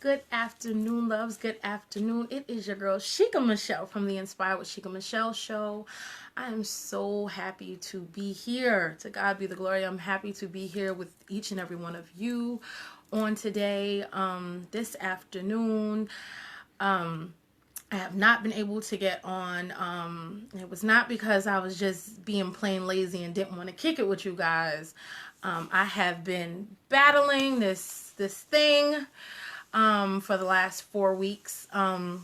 Good afternoon, loves. Good afternoon. It is your girl, Shika My'Chelle from the Inspired with Shika My'Chelle Show. I am so happy to be here. To God be the glory. I'm happy to be here with each and every one of you on today, this afternoon. I have not been able to get on. It was not because I was just being plain lazy and didn't want to kick it with you guys. I have been battling this thing for the last 4 weeks. And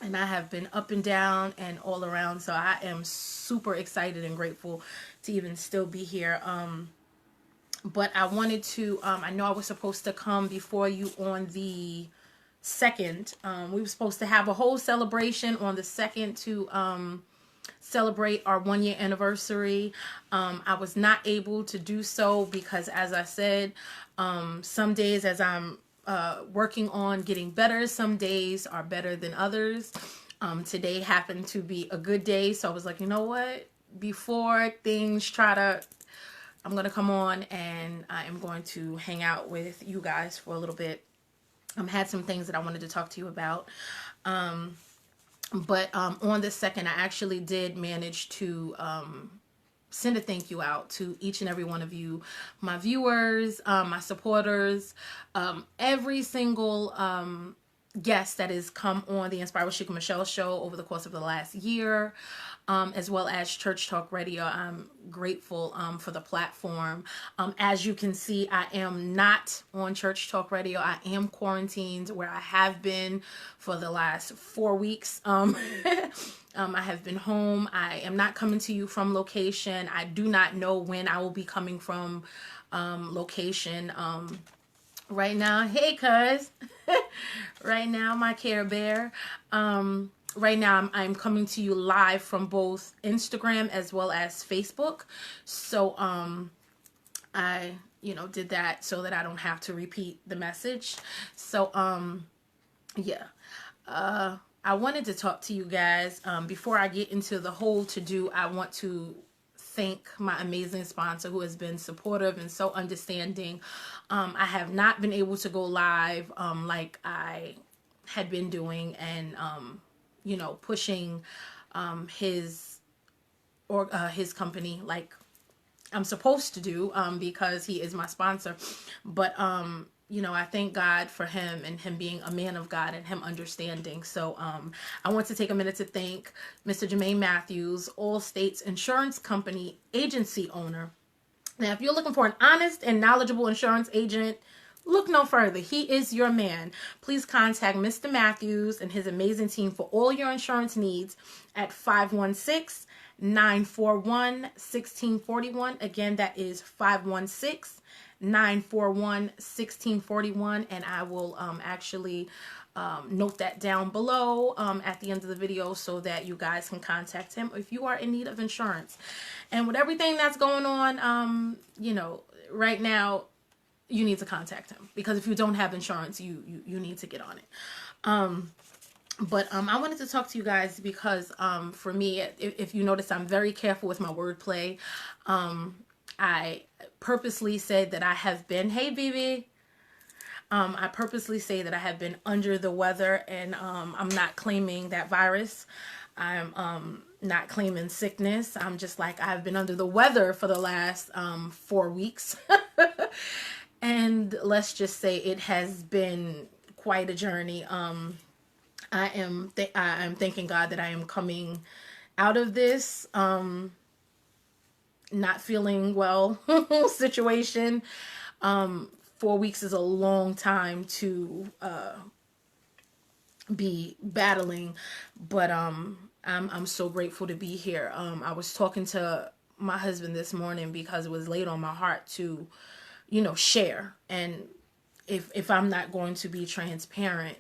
I have been up and down and all around. So I am super excited and grateful to even still be here. But I wanted to, I know I was supposed to come before you on the 2nd. We were supposed to have a whole celebration on the 2nd to celebrate our 1-year anniversary. I was not able to do so because, as I said, some days as I'm working on getting better, some days are better than others. Today happened to be a good day, so I was like, you know what, before things I'm going to come on and I am going to hang out with you guys for a little bit. Had some things that I wanted to talk to you about. But on the 2nd, I actually did manage to send a thank you out to each and every one of you, my viewers, my supporters, every single guest that has come on the Inspired with Shika My'Chelle Show over the course of the last year, as well as Church Talk Radio. I'm grateful for the platform. As you can see, I am not on Church Talk Radio. I am quarantined where I have been for the last 4 weeks. I have been home. I am not coming to you from location. I do not know when I will be coming from location. Right now, hey cuz, right now, my Care Bear. Right now, I'm coming to you live from both Instagram as well as Facebook. So I, did that so that I don't have to repeat the message. So yeah. I wanted to talk to you guys. Before I get into the whole to-do, I want to thank my amazing sponsor who has been supportive and so understanding. I have not been able to go live like I had been doing and, pushing his company like I'm supposed to do because he is my sponsor. But I thank God for him and him being a man of God and him understanding. So I want to take a minute to thank Mr. Jermaine Matthews, All States Insurance Company agency owner. Now, if you're looking for an honest and knowledgeable insurance agent, look no further. He is your man. Please contact Mr. Matthews and his amazing team for all your insurance needs at 516-941-1641. Again, that is 516-941-1641, and I will actually note that down below at the end of the video so that you guys can contact him if you are in need of insurance. And with everything that's going on, right now, you need to contact him because if you don't have insurance, you need to get on it. But I wanted to talk to you guys because for me, if you notice, I'm very careful with my wordplay. I purposely said that I have been, hey, BB. I purposely say that I have been under the weather and I'm not claiming that virus. I'm not claiming sickness. I'm just like, I've been under the weather for the last 4 weeks. And let's just say it has been quite a journey. I'm thanking God that I am coming out of this not feeling well situation. 4 weeks is a long time to be battling, but I'm so grateful to be here. I was talking to my husband this morning because it was laid on my heart to share. And if I'm not going to be transparent,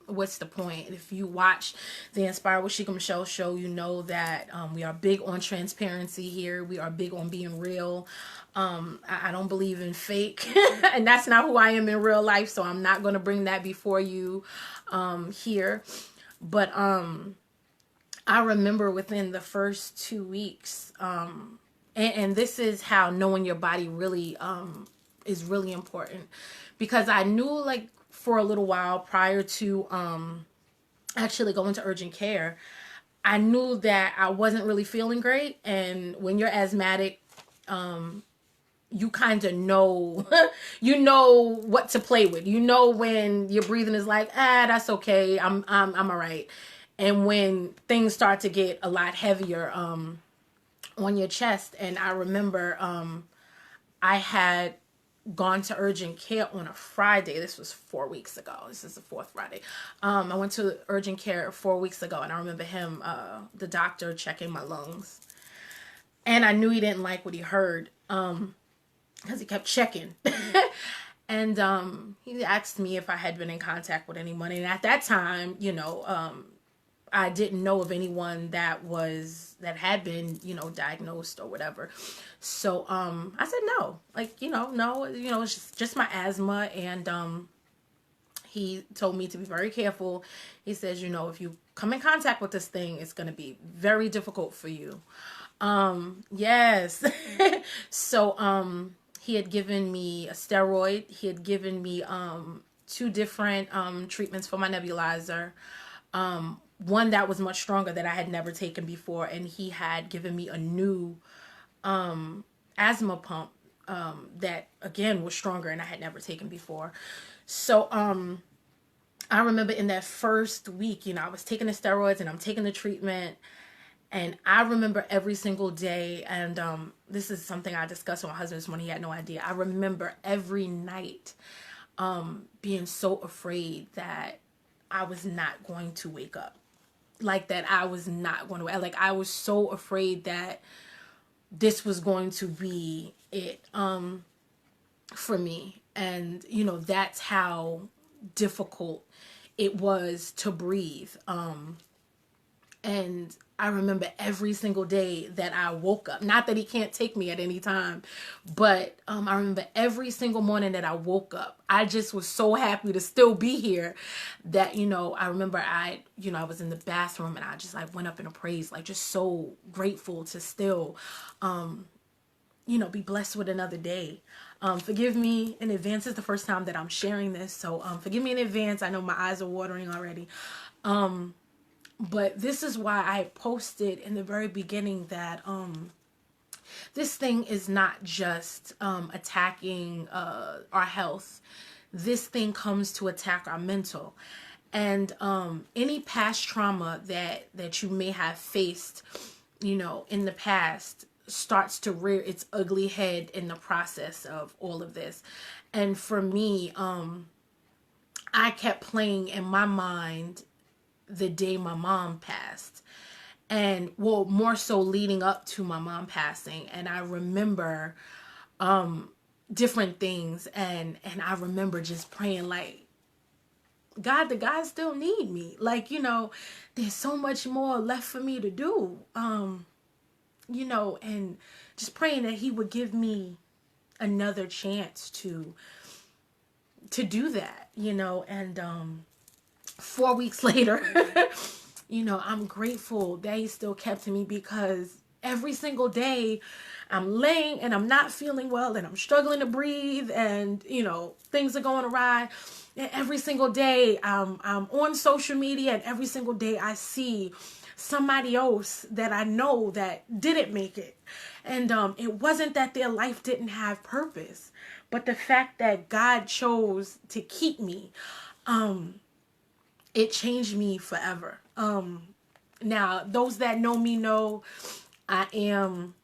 what's the point? If you watch the Inspired with Shika My'Chelle show, you know that we are big on transparency here. We are big on being real. I don't believe in fake, and that's not who I am in real life, so I'm not going to bring that before you here. But I remember within the first 2 weeks, and this is how knowing your body really is really important, because I knew, like, for a little while prior to actually going to urgent care, I knew that I wasn't really feeling great. And when you're asthmatic, you kind of know, you know what to play with. You know when your breathing is like, that's okay, I'm all right. And when things start to get a lot heavier on your chest. And I remember I had gone to urgent care on a Friday. This was 4 weeks ago. This is the fourth Friday. I went to urgent care 4 weeks ago, and I remember him, the doctor, checking my lungs. And I knew he didn't like what he heard, because he kept checking. And he asked me if I had been in contact with anyone. And at that time, you know, I didn't know of anyone that had been, you know, diagnosed or whatever. So I said no. Like, no, it's just my asthma. And he told me to be very careful. He says, if you come in contact with this thing, it's going to be very difficult for you. Yes. So he had given me a steroid. He had given me 2 different treatments for my nebulizer. One that was much stronger that I had never taken before, and he had given me a new asthma pump that again was stronger and I had never taken before. So I remember in that first week, I was taking the steroids and I'm taking the treatment, and I remember every single day, and this is something I discussed with my husband when he had no idea. I remember every night being so afraid that I was not going to wake up. Like that I was not going to, like I was so afraid that this was going to be it for me. And, that's how difficult it was to breathe. And I remember every single day that I woke up, not that he can't take me at any time, but I remember every single morning that I woke up, I just was so happy to still be here that, I remember I was in the bathroom and I just like went up in a praise, like just so grateful to still, be blessed with another day. Forgive me in advance. It's the first time that I'm sharing this. So forgive me in advance. I know my eyes are watering already. But this is why I posted in the very beginning that this thing is not just attacking our health. This thing comes to attack our mental. And any past trauma that you may have faced, in the past starts to rear its ugly head in the process of all of this. And for me, I kept playing in my mind the day my mom passed, and more so leading up to my mom passing. And I remember different things, and I remember just praying like, God, the God still need me. Like, there's so much more left for me to do. And just praying that he would give me another chance to do that, and 4 weeks later, I'm grateful that he still kept me, because every single day I'm laying and I'm not feeling well and I'm struggling to breathe and, things are going awry. And every single day I'm on social media, and every single day I see somebody else that I know that didn't make it. And it wasn't that their life didn't have purpose, but the fact that God chose to keep me, it changed me forever. Now, those that know me know I'm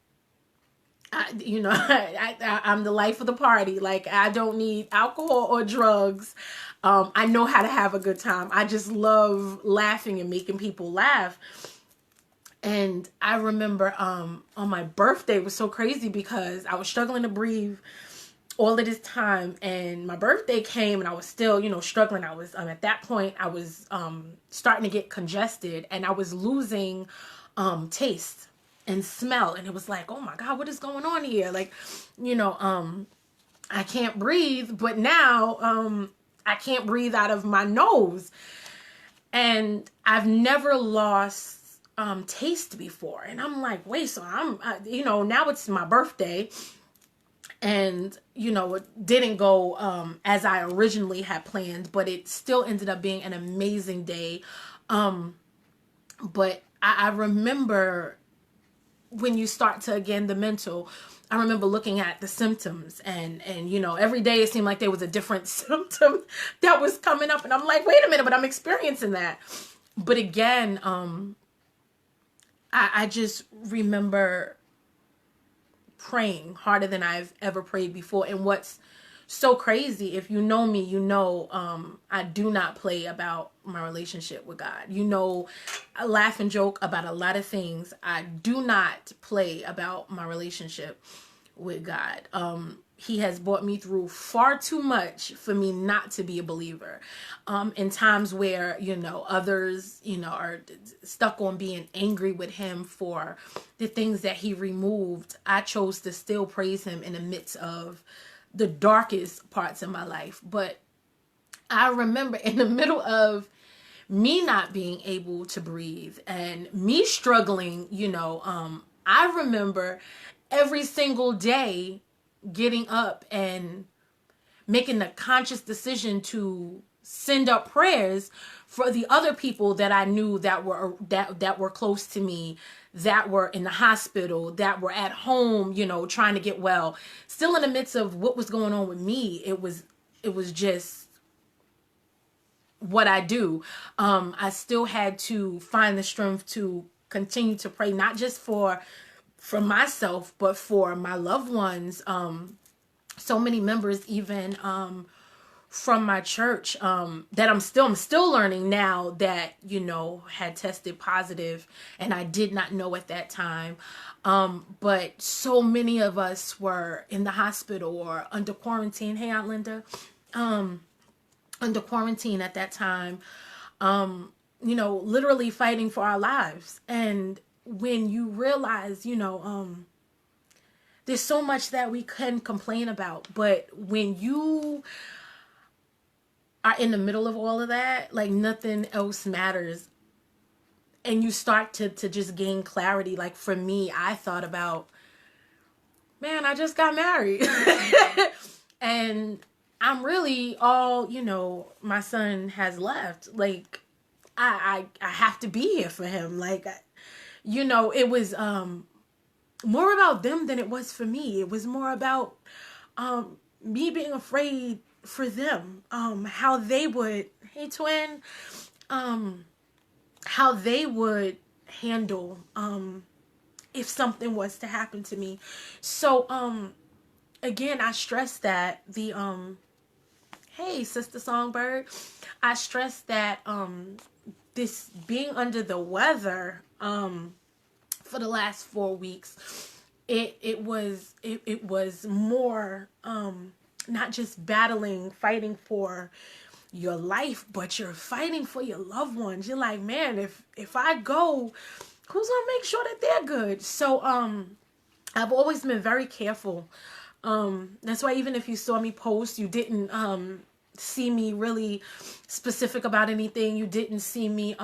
the life of the party. Like, I don't need alcohol or drugs. I know how to have a good time. I just love laughing and making people laugh. And I remember on my birthday, it was so crazy because I was struggling to breathe all of this time, and my birthday came and I was still, struggling. I was, at that point, I was starting to get congested, and I was losing taste and smell. And it was like, oh my God, what is going on here? Like, I can't breathe, but now I can't breathe out of my nose. And I've never lost taste before. And I'm like, wait, so now it's my birthday, And, you know, it didn't go as I originally had planned, but it still ended up being an amazing day. But I remember when you start to, again, the mental, I remember looking at the symptoms and, you know, every day it seemed like there was a different symptom that was coming up. And I'm like, wait a minute, but I'm experiencing that. But again, I just remember praying harder than I've ever prayed before. And what's so crazy, if you know me, you know, I do not play about my relationship with God. You know, I laugh and joke about a lot of things. I do not play about my relationship with God. He has brought me through far too much for me not to be a believer. In times where, you know, others, you know, are stuck on being angry with him for the things that he removed, I chose to still praise him in the midst of the darkest parts of my life. But I remember in the middle of me not being able to breathe and me struggling, you know, I remember every single day getting up and making the conscious decision to send up prayers for the other people that I knew that were close to me, that were in the hospital, that were at home, you know, trying to get well. Still in the midst of what was going on with me, it was just what I do. I still had to find the strength to continue to pray, not just for myself, but for my loved ones. So many members, even from my church, that I'm still learning now, that, you know, had tested positive, and I did not know at that time. But so many of us were in the hospital or under quarantine. Hey, Aunt Linda, under quarantine at that time, you know, literally fighting for our lives. And when you realize, you know, there's so much that we can complain about, but when you are in the middle of all of that, like nothing else matters. And you start to just gain clarity. Like for me, I thought about, man, I just got married. And I'm really all, you know, my son has left. Like I have to be here for him. Like, you know, it was more about them than it was for me. It was more about me being afraid for them, how they would, hey twin, how they would handle if something was to happen to me. So again, I stress that the hey Sister Songbird, I stress that this being under the weather for the last 4 weeks, it was more not just fighting for your life, but you're fighting for your loved ones. You're like, man, if I go, who's gonna make sure that they're good? So I've always been very careful. That's why even if you saw me post, you didn't see me really specific about anything. You didn't see me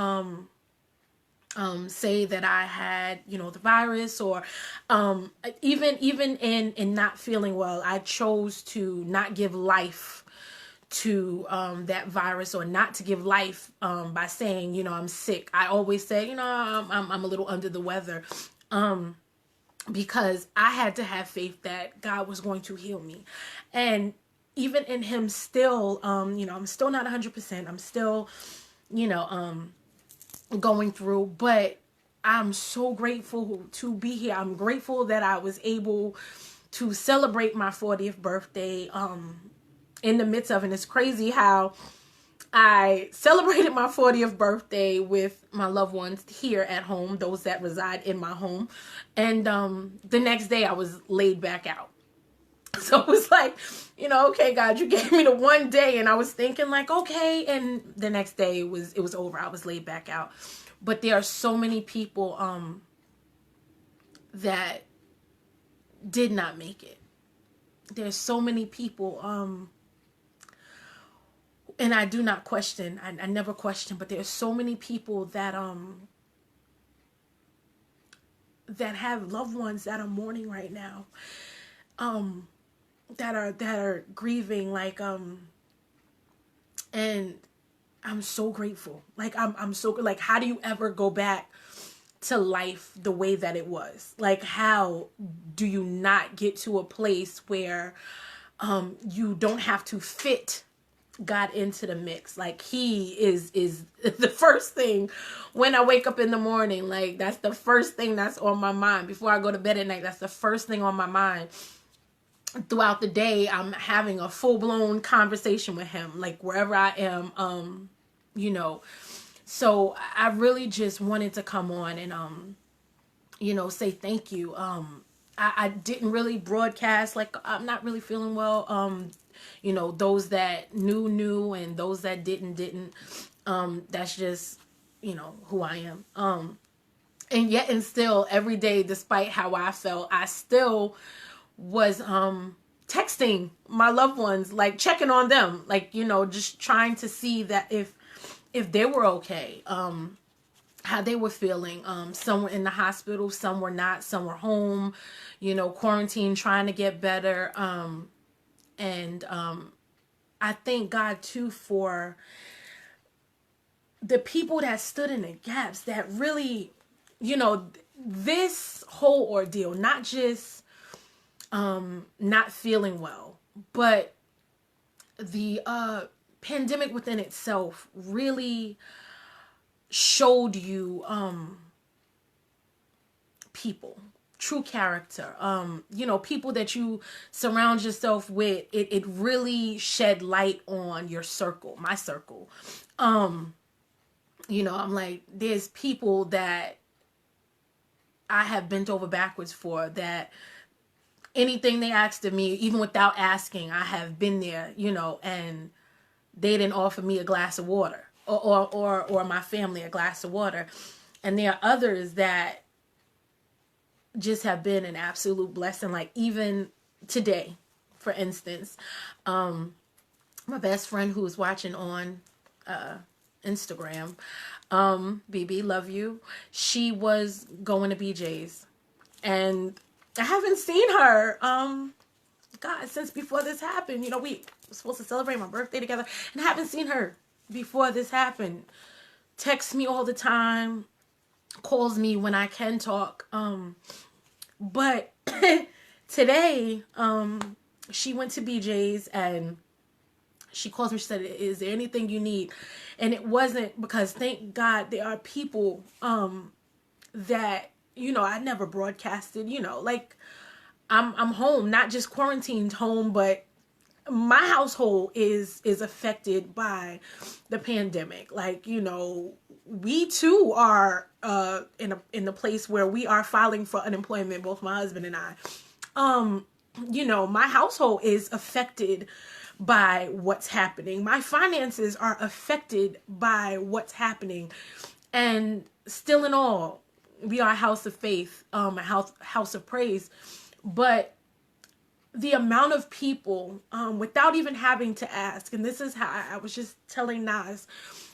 say that I had, you know, the virus, or even in not feeling well, I chose to not give life to that virus, or not to give life by saying, you know, I'm sick. I always say, you know, I'm a little under the weather, because I had to have faith that God was going to heal me. And even in him still, you know, I'm still not 100%. I'm still, you know, going through, but I'm so grateful to be here. I'm grateful that I was able to celebrate my 40th birthday in the midst of, and it's crazy how I celebrated my 40th birthday with my loved ones here at home, those that reside in my home, and the next day I was laid back out. So it was like, you know, okay, God, you gave me the one day, and I was thinking like, okay, and the next day it was over. I was laid back out. But there are so many people that did not make it. There's so many people, and I do not question. I never question, but there's so many people that that have loved ones that are mourning right now. that are grieving, like, and I'm so grateful. Like, I'm so, like, how do you ever go back to life the way that it was? Like, how do you not get to a place where you don't have to fit God into the mix? Like, he is the first thing when I wake up in the morning. Like, that's the first thing that's on my mind before I go to bed at night. That's the first thing on my mind. Throughout the day, I'm having a full-blown conversation with him, like, wherever I am, you know. So I really just wanted to come on and you know, say thank you. I didn't really broadcast, like, I'm not really feeling well. You know, those that knew, and those that didn't. That's just, you know, who I am. And yet and still, every day, despite how I felt, I still was texting my loved ones, like, checking on them, like, you know, just trying to see that if they were okay, how they were feeling. Some were in the hospital, some were not, some were home, you know, quarantine, trying to get better. And I thank God too for the people that stood in the gaps, that really, you know, this whole ordeal, not just not feeling well, but the pandemic within itself really showed you people, true character, you know, people that you surround yourself with. It really shed light on your circle, my circle. You know, I'm like, there's people that I have bent over backwards for, that anything they asked of me, even without asking, I have been there, you know, and they didn't offer me a glass of water, or my family a glass of water. And there are others that just have been an absolute blessing. Like, even today, for instance, my best friend who's watching on Instagram, BB, love you. She was going to BJ's, and I haven't seen her, God, since before this happened. You know, we were supposed to celebrate my birthday together, and I haven't seen her before this happened. Texts me all the time, calls me when I can talk. But today, she went to BJ's, and she calls me. She said, "Is there anything you need?" And it wasn't, because thank God there are people that, you know, I never broadcasted, you know, like, I'm home, not just quarantined home, but my household is affected by the pandemic. Like, you know, we too are in a place where we are filing for unemployment, both my husband and I. You know, my household is affected by what's happening. My finances are affected by what's happening. And still in all, we are a house of faith, a house of praise. But the amount of people, without even having to ask, and this is how I was just telling Nas,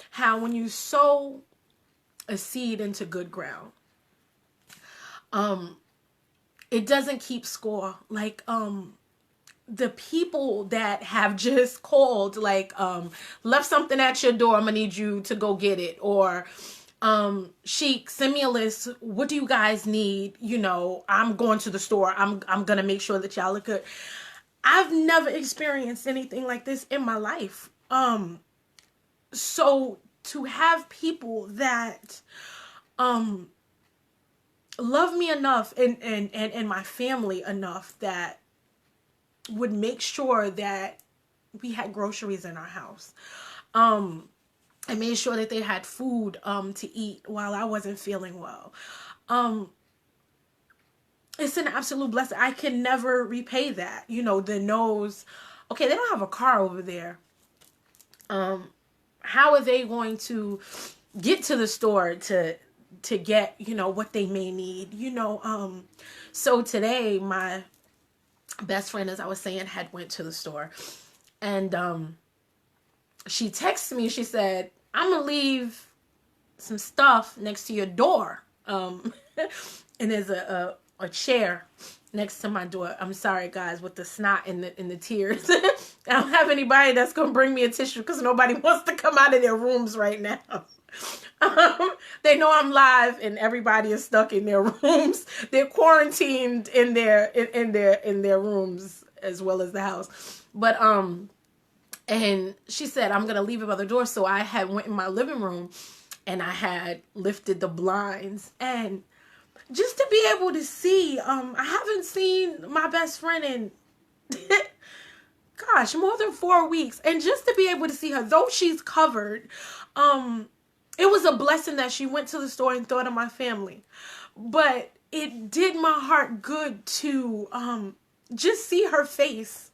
how when you sow a seed into good ground, it doesn't keep score. Like, the people that have just called, like, left something at your door, I'm gonna need you to go get it, or Sheik, send me a list. What do you guys need? You know, I'm going to the store. I'm gonna make sure that y'all look good. I've never experienced anything like this in my life. So to have people that love me enough, and my family enough, that would make sure that we had groceries in our house. I made sure that they had food to eat while I wasn't feeling well. It's an absolute blessing. I can never repay that. You know, the no's, okay, they don't have a car over there. How are they going to get to the store to get, you know, what they may need? You know, so today my best friend, as I was saying, had went to the store, and she texted me. She said, "I'm gonna leave some stuff next to your door." And there's a chair next to my door. I'm sorry, guys, with the snot and the tears. I don't have anybody that's gonna bring me a tissue because nobody wants to come out of their rooms right now. They know I'm live and everybody is stuck in their rooms. They're quarantined in their rooms as well as the house. But and she said I'm gonna leave it by the door. So I had went in my living room and I had lifted the blinds, and just to be able to see, I haven't seen my best friend in gosh, more than 4 weeks. And just to be able to see her, though she's covered, it was a blessing that she went to the store and thought of my family. But it did my heart good to just see her face.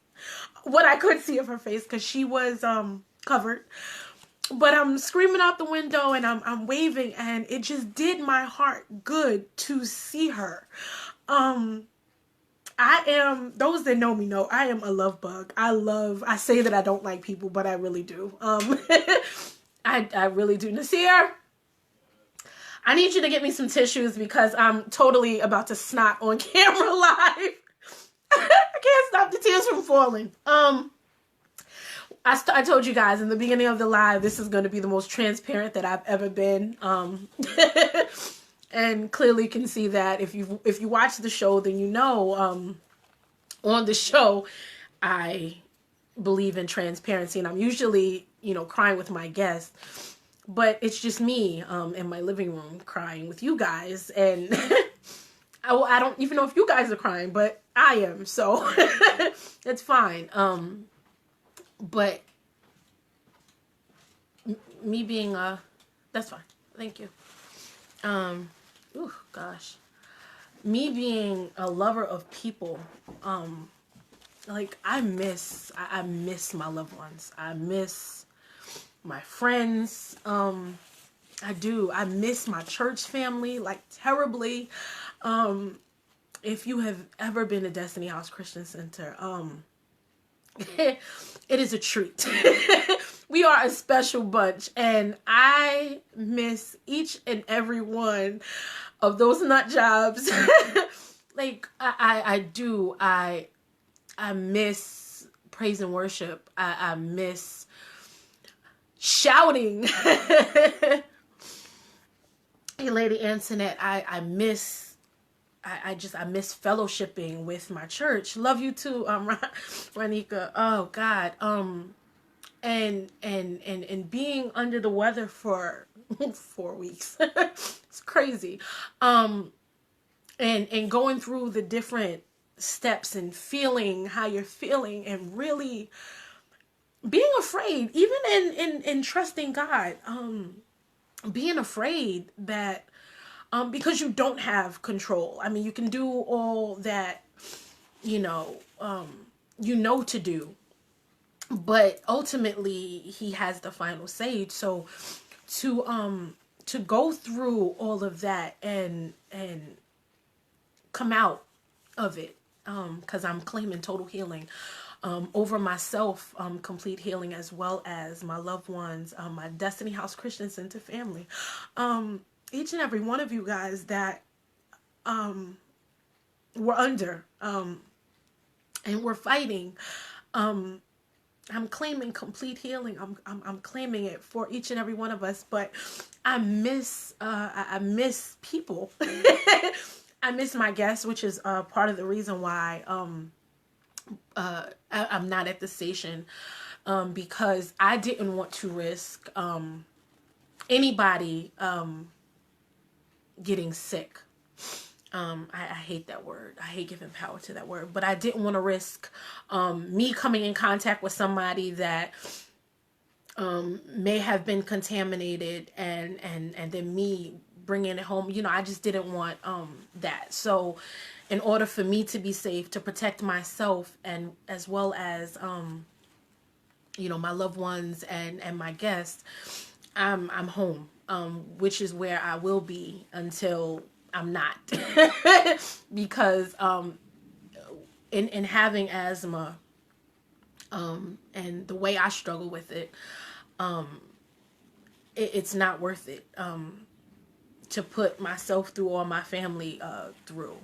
What I could see of her face, because she was covered. But I'm screaming out the window and I'm waving, and it just did my heart good to see her. I am, those that know me know, I am a love bug. I say that I don't like people, but I really do. I really do. Nasir, I need you to get me some tissues because I'm totally about to snot on camera live. I can't stop the tears from falling. I told you guys in the beginning of the live, this is going to be the most transparent that I've ever been. And clearly can see that if you watch the show, then you know, on the show, I believe in transparency, and I'm usually, crying with my guests, but it's just me, in my living room crying with you guys. And I don't even know if you guys are crying, but I am. So it's fine. But me being, that's fine. Thank you. Oh gosh, me being a lover of people, like I miss my loved ones. I miss my friends. I do. I miss my church family, like terribly. If you have ever been to Destiny House Christian Center, it is a treat. We are a special bunch, and I miss each and every one of those nut jobs. Like I do. I miss praise and worship. I miss shouting. Hey, Lady Antoinette, I miss fellowshipping with my church. Love you too, Ranika. Oh God. And being under the weather for 4 weeks. It's crazy. And going through the different steps and feeling how you're feeling, and really being afraid, even in trusting God, being afraid that, because you don't have control. I mean, you can do all that, to do, but ultimately he has the final say. So to go through all of that and come out of it, because I'm claiming total healing over myself, complete healing, as well as my loved ones, my Destiny House Christian Center family, each and every one of you guys that we're under, and we're fighting. I'm claiming complete healing. I'm claiming it for each and every one of us. But I miss people. I miss my guests, which is part of the reason why I'm not at the station, because I didn't want to risk anybody getting sick. I hate that word. I hate giving power to that word. But I didn't want to risk me coming in contact with somebody that may have been contaminated, and then me bringing it home. I just didn't want that. So in order for me to be safe, to protect myself, and as well as my loved ones and my guests, I'm home, which is where I will be until I'm not. Because in having asthma, and the way I struggle with it, it's not worth it to put myself through, or my family through.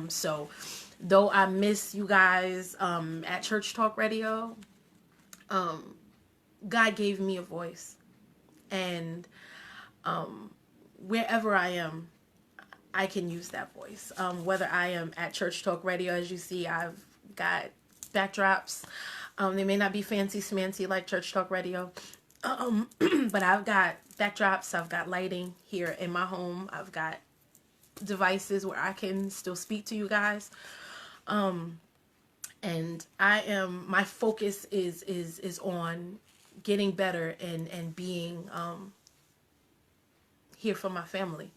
So Though I miss you guys at Church Talk Radio, God gave me a voice. And wherever I am, I can use that voice. Whether I am at Church Talk Radio, as you see, I've got backdrops. They may not be fancy smancy like Church Talk Radio, but I've got backdrops. I've got lighting here in my home. I've got devices where I can still speak to you guys. And my focus is on getting better and being here for my family.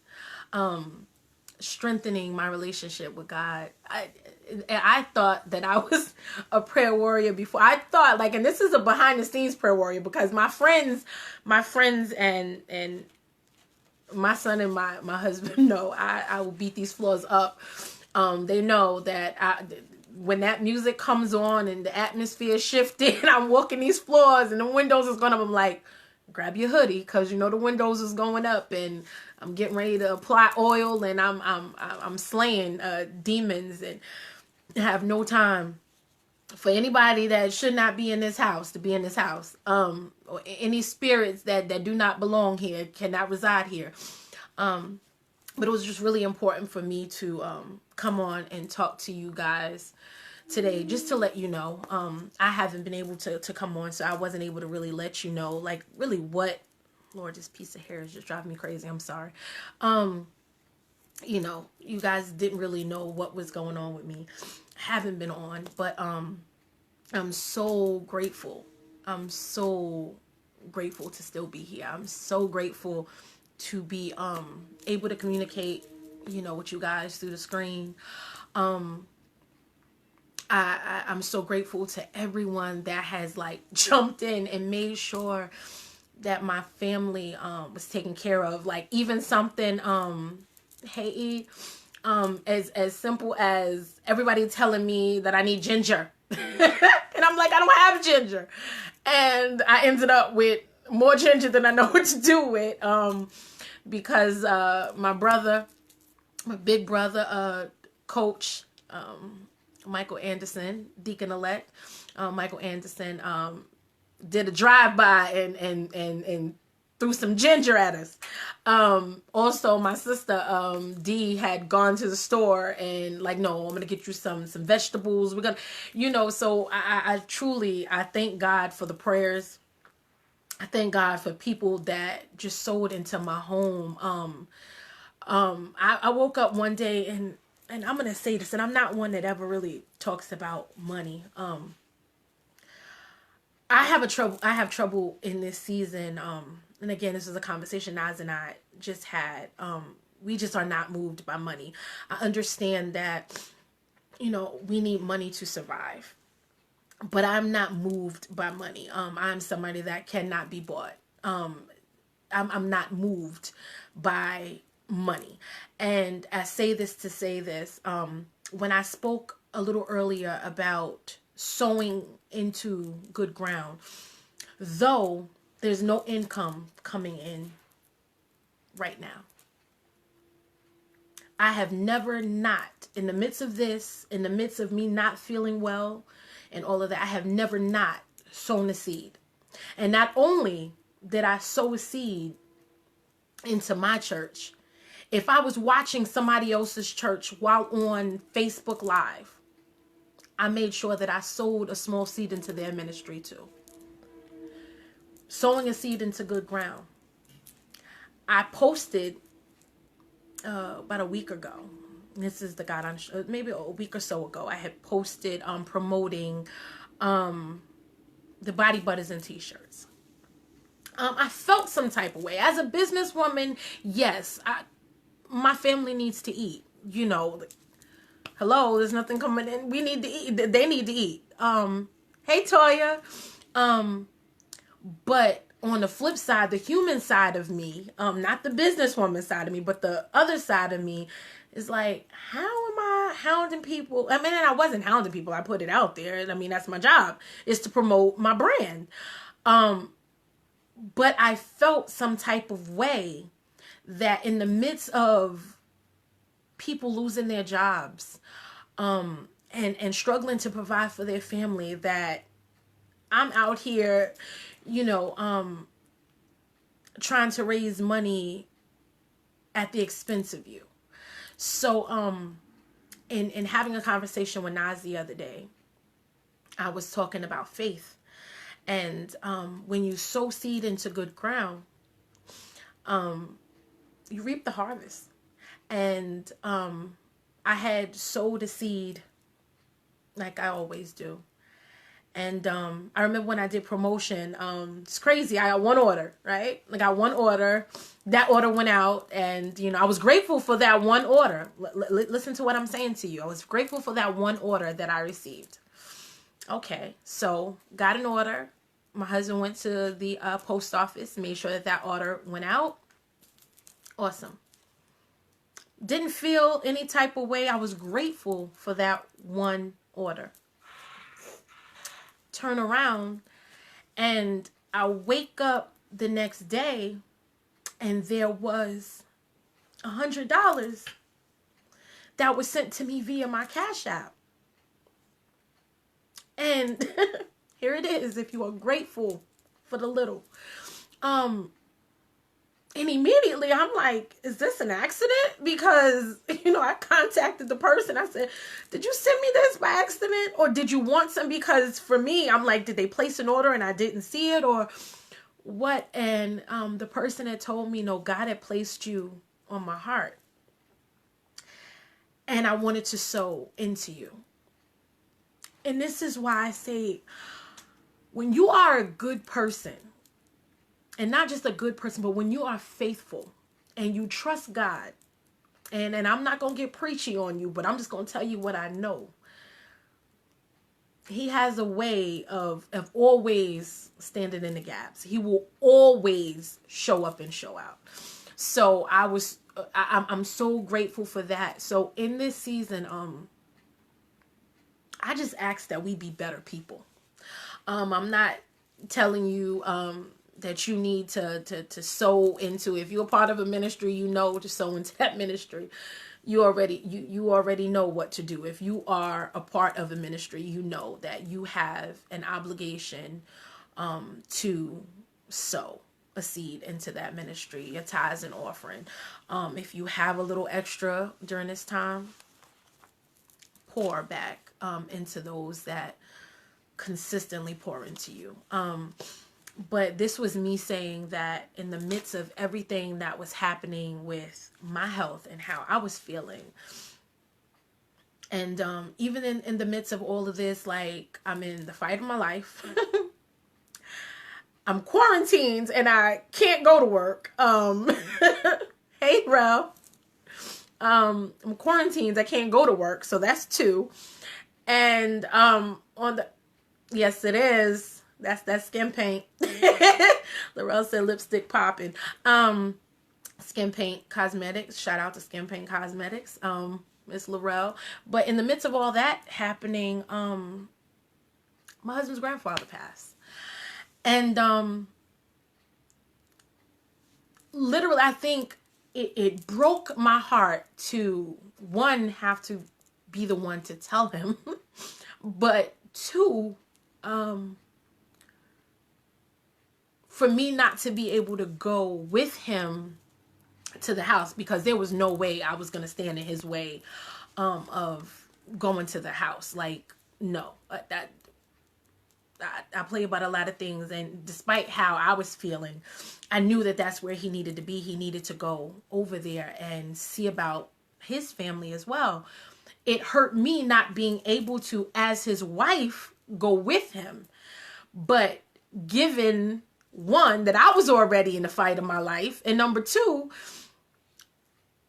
Strengthening my relationship with God. I thought that I was a prayer warrior before. I thought and this is a behind the scenes prayer warrior, because my friends and my son and my husband know I will beat these floors up. They know that when that music comes on and the atmosphere is shifting, I'm walking these floors and the windows is going up, I'm like, grab your hoodie, because the windows is going up and I'm getting ready to apply oil, and I'm slaying demons, and have no time for anybody that should not be in this house to be in this house. Or any spirits that do not belong here cannot reside here. But it was just really important for me to come on and talk to you guys today, just to let you know. I haven't been able to come on, so I wasn't able to really let you know, really what. Lord, this piece of hair is just driving me crazy. I'm sorry. You guys didn't really know what was going on with me. I haven't been on, but I'm so grateful. I'm so grateful to still be here. I'm so grateful to be able to communicate, with you guys through the screen. I'm so grateful to everyone that has jumped in and made sure that my family was taken care of. Even something as simple as everybody telling me that I need ginger. And I'm like, I don't have ginger. And I ended up with more ginger than I know what to do with, because my big brother, Coach Michael Anderson, Deacon-elect Michael Anderson, did a drive-by and threw some ginger at us. Also, my sister Dee had gone to the store and no, I'm gonna get you some vegetables. We're gonna, so I truly thank God for the prayers. I thank God for people that just sowed into my home. I woke up one day and I'm gonna say this, and I'm not one that ever really talks about money. I have trouble in this season. And again, this is a conversation Naz and I just had. We just are not moved by money. I understand that, we need money to survive, but I'm not moved by money. I'm somebody that cannot be bought. I'm not moved by money. And I say this to say this. When I spoke a little earlier about sowing into good ground, though there's no income coming in right now, I have never not, in the midst of this, in the midst of me not feeling well and all of that, I have never not sown a seed. And not only did I sow a seed into my church, if I was watching somebody else's church while on Facebook Live, I made sure that I sowed a small seed into their ministry too. Sowing a seed into good ground. I posted about a week ago. This is the God I'm maybe a week or so ago. I had posted promoting the body butters and t-shirts. I felt some type of way as a businesswoman. Yes, my family needs to eat. Hello, there's nothing coming in. We need to eat. They need to eat. Hey, Toya. But on the flip side, the human side of me, not the businesswoman side of me, but the other side of me is how am I hounding people? I mean, and I wasn't hounding people. I put it out there. I mean, that's my job, is to promote my brand. But I felt some type of way that in the midst of people losing their jobs, and struggling to provide for their family, that I'm out here, trying to raise money at the expense of you. So, in having a conversation with Nas the other day, I was talking about faith. And when you sow seed into good ground, you reap the harvest. And I had sowed a seed like I always do. And I remember when I did promotion, it's crazy. I got one order, right? I got one order. That order went out, and, I was grateful for that one order. Listen to what I'm saying to you. I was grateful for that one order that I received. Okay, so got an order. My husband went to the post office, made sure that order went out. Awesome. Didn't feel any type of way. I was grateful for that one order. Turn around, and I wake up the next day, and there was $100 that was sent to me via my Cash App. And here it is, if you are grateful for the little. And immediately I'm like, is this an accident? Because, I contacted the person. I said, did you send me this by accident? Or did you want some? Because for me, I'm like, did they place an order and I didn't see it, or what? And the person had told me, no, God had placed you on my heart. And I wanted to sow into you. And this is why I say, when you are a good person, and not just a good person, but when you are faithful and you trust God, and I'm not going to get preachy on you, but I'm just going to tell you what I know. He has a way of always standing in the gaps. He will always show up and show out. So I'm so grateful for that. So in this season, I just ask that we be better people. I'm not telling you, that you need to sow into. If you're a part of a ministry, to sow into that ministry. You already know what to do. If you are a part of a ministry, you know that you have an obligation to sow a seed into that ministry, your tithes and offering. If you have a little extra during this time, pour back into those that consistently pour into you. But this was me saying that in the midst of everything that was happening with my health and how I was feeling, and even in the midst of all of this, like, I'm in the fight of my life. I'm quarantined and I can't go to work. Hey, Rel. I'm quarantined. I can't go to work. So that's 2. And yes, it is. That's that skin paint. Laurel said lipstick popping. Skin Paint Cosmetics. Shout out to Skin Paint Cosmetics. Miss Laurel. But in the midst of all that happening, my husband's grandfather passed. And literally, I think it broke my heart to, one, have to be the one to tell him. But 2, for me not to be able to go with him to the house, because there was no way I was going to stand in his way of going to the house. Like, no, I play about a lot of things, and despite how I was feeling, I knew that that's where he needed to be. He needed to go over there and see about his family as well. It hurt me not being able to, as his wife, go with him. But given, one, that I was already in the fight of my life, and number 2,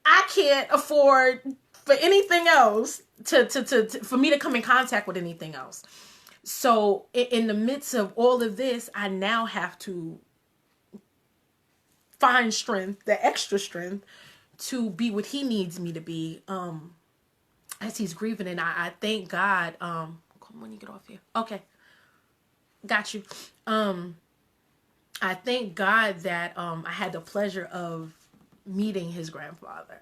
I can't afford for anything else for me to come in contact with anything else. So in the midst of all of this, I now have to find strength, the extra strength, to be what he needs me to be as he's grieving. And I thank God. Come when you get off here. Okay. Got you. I thank God that I had the pleasure of meeting his grandfather.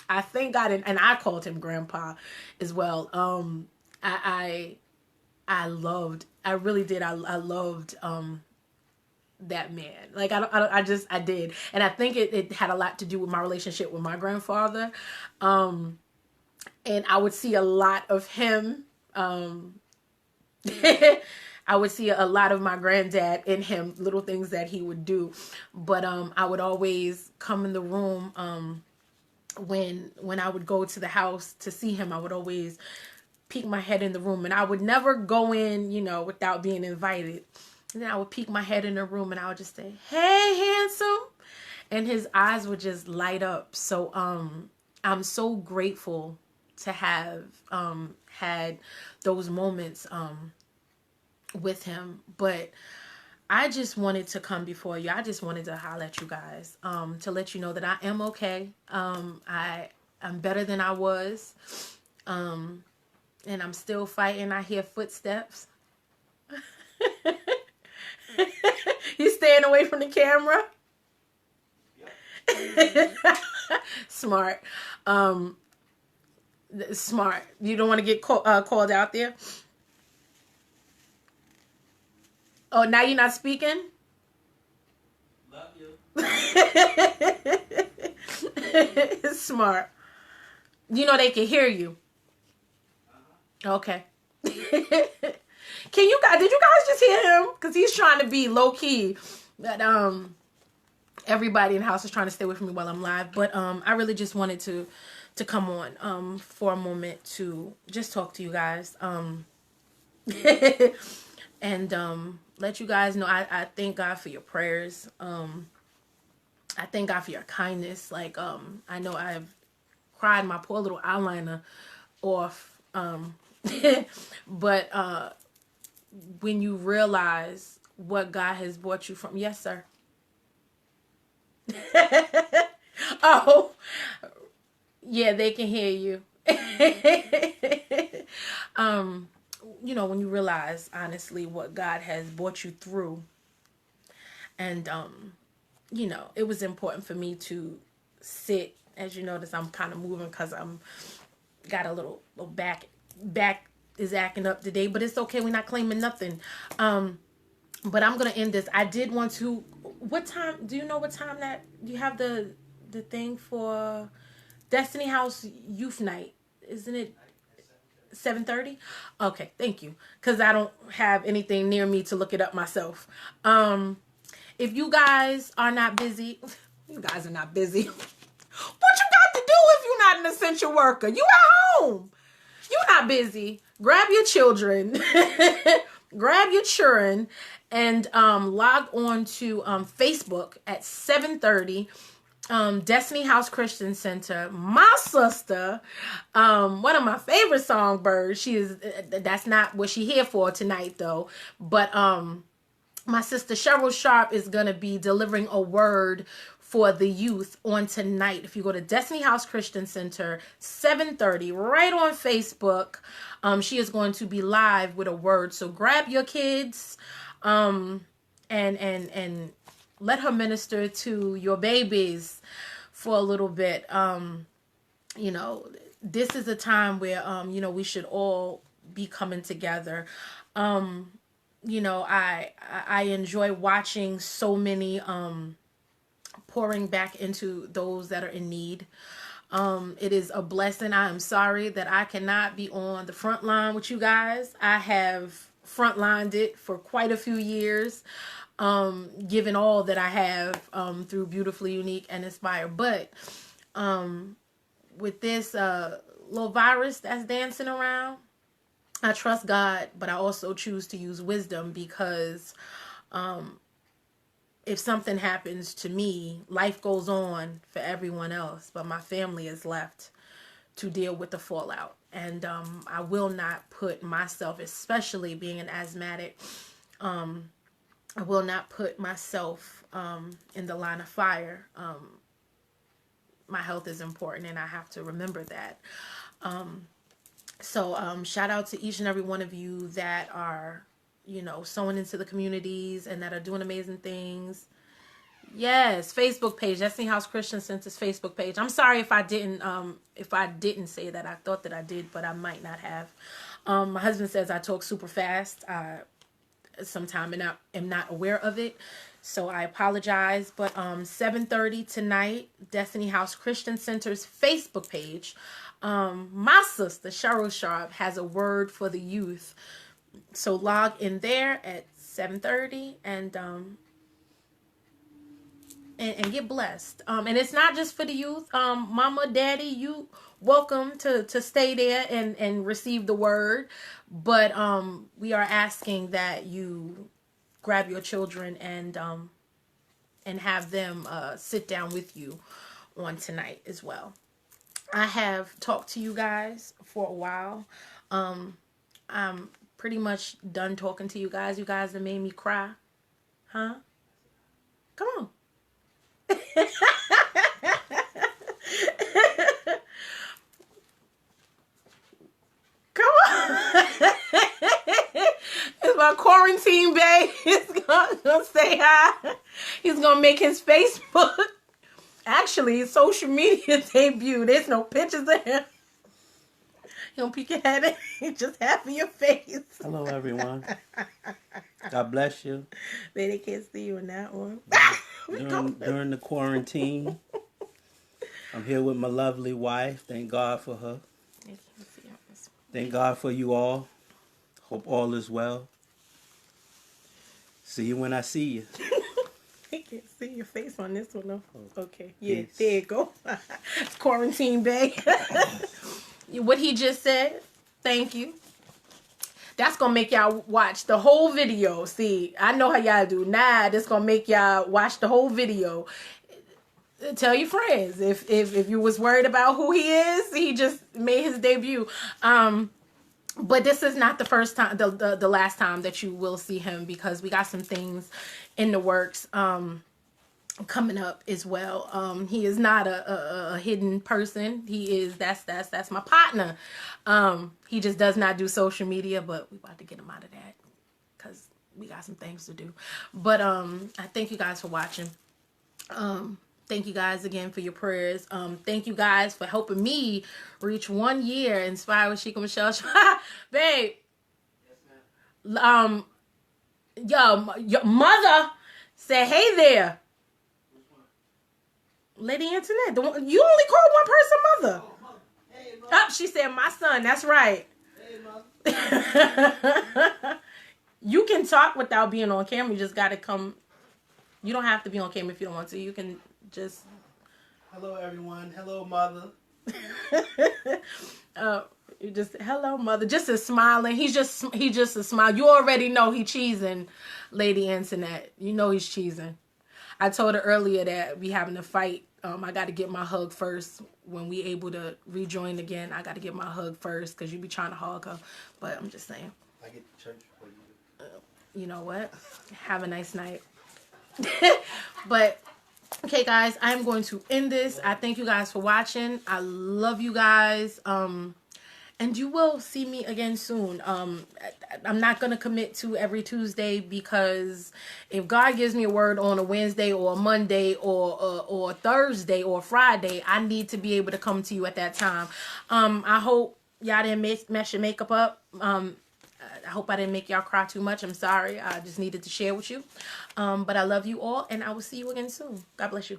I thank God, and I called him grandpa as well. I loved, I really did. I loved, that man. Like, I did. And I think it had a lot to do with my relationship with my grandfather. And I would see a lot of him. I would see a lot of my granddad in him, little things that he would do. But I would always come in the room when I would go to the house to see him. I would always peek my head in the room, and I would never go in, without being invited. And then I would peek my head in the room, and I would just say, "Hey, handsome," and his eyes would just light up. So I'm so grateful to have had those moments with him. But I just wanted to come before you. I just wanted to holler at you guys, to let you know that I am okay. I'm better than I was, and I'm still fighting. I hear footsteps. You staying away from the camera? Yep. Smart. Smart. You don't want to get called out there? Oh, now you're not speaking? Love you. Smart. They can hear you. Okay. Did you guys just hear him? Because he's trying to be low key. That everybody in the house is trying to stay away from me while I'm live. But I really just wanted to come on for a moment to just talk to you guys. And let you guys know I thank God for your prayers. I thank God for your kindness. Like I know I've cried my poor little eyeliner off. But when you realize what God has brought you from, yes, sir. Oh, yeah, they can hear you. When you realize honestly what God has brought you through, and it was important for me to sit. As you notice, I'm kind of moving because I'm got a little back is acting up today, but it's okay. We're not claiming nothing. But I'm gonna end this. I did want to. What time? Do you know what time that you have the thing for Destiny House Youth Night? Isn't it 7:30? Okay, thank you. Because I don't have anything near me to look it up myself. If you guys are not busy, you guys are not busy. What you got to do if you're not an essential worker? You at home. You're not busy. Grab your children. Grab your children and log on to Facebook at 7:30. Destiny House Christian Center. My sister, one of my favorite songbirds. She is. That's not what she here for tonight, though. But my sister Cheryl Sharp is gonna be delivering a word for the youth on tonight. If you go to Destiny House Christian Center, 7:30, right on Facebook, she is going to be live with a word. So grab your kids, and let her minister to your babies for a little bit. This is a time where we should all be coming together. I enjoy watching so many pouring back into those that are in need. It is a blessing. I am sorry that I cannot be on the front line with you guys. I have frontlined it for quite a few years, given all that I have through Beautifully Unique and Inspire. But with this little virus that's dancing around, I trust God, but I also choose to use wisdom because if something happens to me, life goes on for everyone else, but my family is left to deal with the fallout. And I will not put myself, especially being an asthmatic, I will not put myself in the line of fire. My health is important, and I have to remember that. So shout out to each and every one of you that are, sewing into the communities and that are doing amazing things. Yes, Facebook page. Destiny House Christian Center's Facebook page. I'm sorry if I didn't say that. I thought that I did, but I might not have. My husband says I talk super fast. Sometime and I am not aware of it. So I apologize. But 7:30 tonight, Destiny House Christian Center's Facebook page. My sister, Cheryl Sharp, has a word for the youth. So log in there at 7:30 and get blessed. And it's not just for the youth. Mama, daddy, you welcome to stay there and receive the word. But we are asking that you grab your children and have them sit down with you on tonight as well. I have talked to you guys for a while. I'm pretty much done talking to you guys. You guys have made me cry. Huh? Come on. Come on. It's my quarantine babe. He's gonna say hi. He's gonna make his Facebook. Actually, his social media debut. There's no pictures of him. You don't peek your head in. Just half of your face. Hello, everyone. God bless you. They can't see you in that one. During the quarantine, I'm here with my lovely wife. Thank God for her. Thank God for you all. Hope all is well. See you when I see you. I can't see your face on this one, though. Okay. Yeah, yes. There you go. Quarantine babe. What he just said, thank you. That's going to make y'all watch the whole video. See, I know how y'all do. Nah, that's going to make y'all watch the whole video. Tell your friends. If you was worried about who he is, he just made his debut. But this is not the first time, the last time that you will see him, because we got some things in the works coming up as well. He is not a hidden person. He is that's my partner. He just does not do social media, but we about to get him out of that because we got some things to do. But I thank you guys for watching. Thank you guys again for your prayers. Thank you guys for helping me reach 1 year Inspired with Shika My'Chelle Show. Babe. Yes, ma'am. Your mother said, hey there. Which one? Lady Internet. The one, you only called one person mother. Oh, mother. Hey, mother. Oh, she said, my son. That's right. Hey, mother. You can talk without being on camera. You just got to come. You don't have to be on camera if you don't want to. You can just. Hello, everyone. Hello, mother. You just hello, mother. Just a smiling. He's just a smile. You already know he cheesing, Lady Internet. You know he's cheesing. I told her earlier that we having a fight. I got to get my hug first when we able to rejoin again. I got to get my hug first because you be trying to hug her. But I'm just saying. I get to church for you. You know what? Have a nice night. But okay, guys, I'm going to end this. I thank you guys for watching. I love you guys. And you will see me again soon. I'm not going to commit to every Tuesday, because if God gives me a word on a Wednesday or a Monday or a Thursday or Friday, I need to be able to come to you at that time. I hope y'all didn't mess your makeup up. I hope I didn't make y'all cry too much. I'm sorry. I just needed to share with you. But I love you all, and I will see you again soon. God bless you.